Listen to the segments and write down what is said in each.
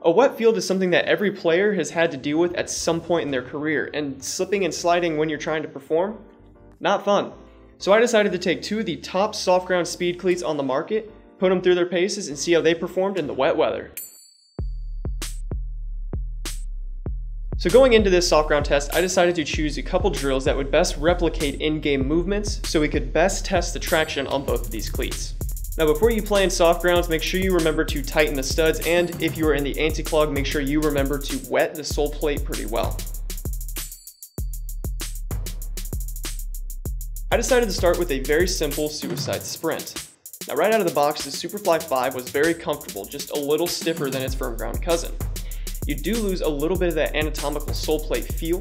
A wet field is something that every player has had to deal with at some point in their career, and slipping and sliding when you're trying to perform? Not fun. So I decided to take two of the top soft ground speed cleats on the market, put them through their paces, and see how they performed in the wet weather. So going into this soft ground test, I decided to choose a couple drills that would best replicate in-game movements so we could best test the traction on both of these cleats. Now before you play in soft grounds, make sure you remember to tighten the studs, and if you are in the anti-clog, make sure you remember to wet the sole plate pretty well. I decided to start with a very simple suicide sprint. Now right out of the box, the Superfly 5 was very comfortable, just a little stiffer than its firm ground cousin. You do lose a little bit of that anatomical sole plate feel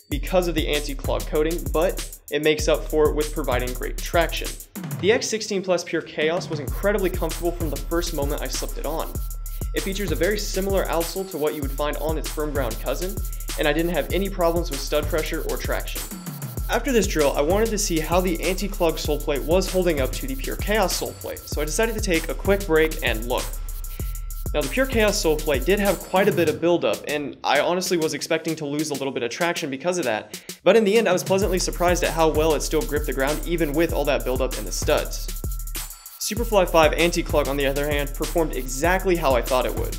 because of the anti-clog coating, but it makes up for it with providing great traction. The X16 Plus Purechaos was incredibly comfortable from the first moment I slipped it on. It features a very similar outsole to what you would find on its firm ground cousin, and I didn't have any problems with stud pressure or traction. After this drill, I wanted to see how the anti-clog sole plate was holding up to the Purechaos sole plate, so I decided to take a quick break and look. Now the Purechaos sole plate did have quite a bit of buildup, and I honestly was expecting to lose a little bit of traction because of that, but in the end I was pleasantly surprised at how well it still gripped the ground even with all that buildup in the studs. Superfly 5 anti-clog on the other hand performed exactly how I thought it would.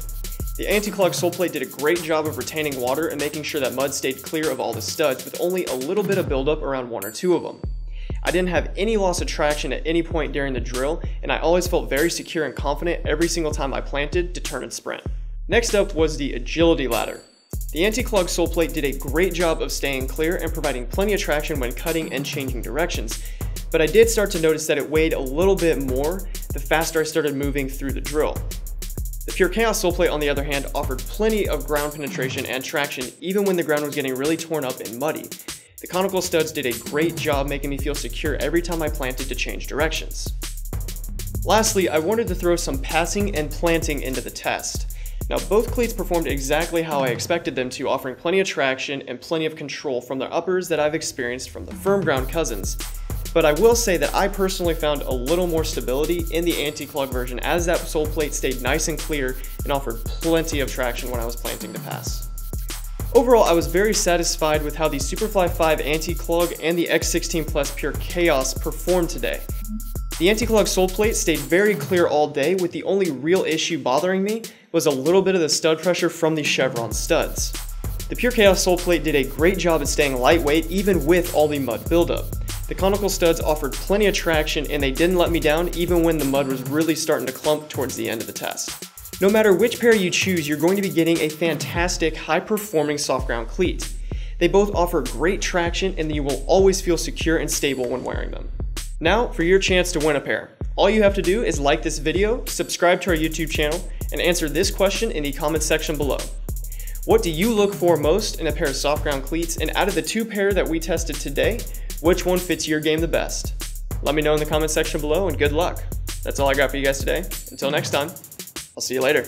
The anti-clog sole plate did a great job of retaining water and making sure that mud stayed clear of all the studs with only a little bit of buildup around one or two of them. I didn't have any loss of traction at any point during the drill, and I always felt very secure and confident every single time I planted to turn and sprint. Next up was the agility ladder. The anti-clog sole plate did a great job of staying clear and providing plenty of traction when cutting and changing directions, but I did start to notice that it weighed a little bit more the faster I started moving through the drill. The Purechaos sole plate on the other hand offered plenty of ground penetration and traction even when the ground was getting really torn up and muddy. The conical studs did a great job making me feel secure every time I planted to change directions. Lastly, I wanted to throw some passing and planting into the test. Now both cleats performed exactly how I expected them to, offering plenty of traction and plenty of control from their uppers that I've experienced from the firm ground cousins. But I will say that I personally found a little more stability in the anti-clog version as that sole plate stayed nice and clear and offered plenty of traction when I was planting to pass. Overall, I was very satisfied with how the Superfly 5 anti-clog and the X16 Plus Purechaos performed today. The anti-clog sole plate stayed very clear all day, with the only real issue bothering me was a little bit of the stud pressure from the chevron studs. The Purechaos sole plate did a great job at staying lightweight even with all the mud buildup. The conical studs offered plenty of traction and they didn't let me down even when the mud was really starting to clump towards the end of the test. No matter which pair you choose, you're going to be getting a fantastic, high-performing soft ground cleat. They both offer great traction and you will always feel secure and stable when wearing them. Now, for your chance to win a pair. All you have to do is like this video, subscribe to our YouTube channel, and answer this question in the comment section below. What do you look for most in a pair of soft ground cleats, and out of the two pair that we tested today, which one fits your game the best? Let me know in the comment section below, and good luck. That's all I got for you guys today. Until next time, I'll see you later.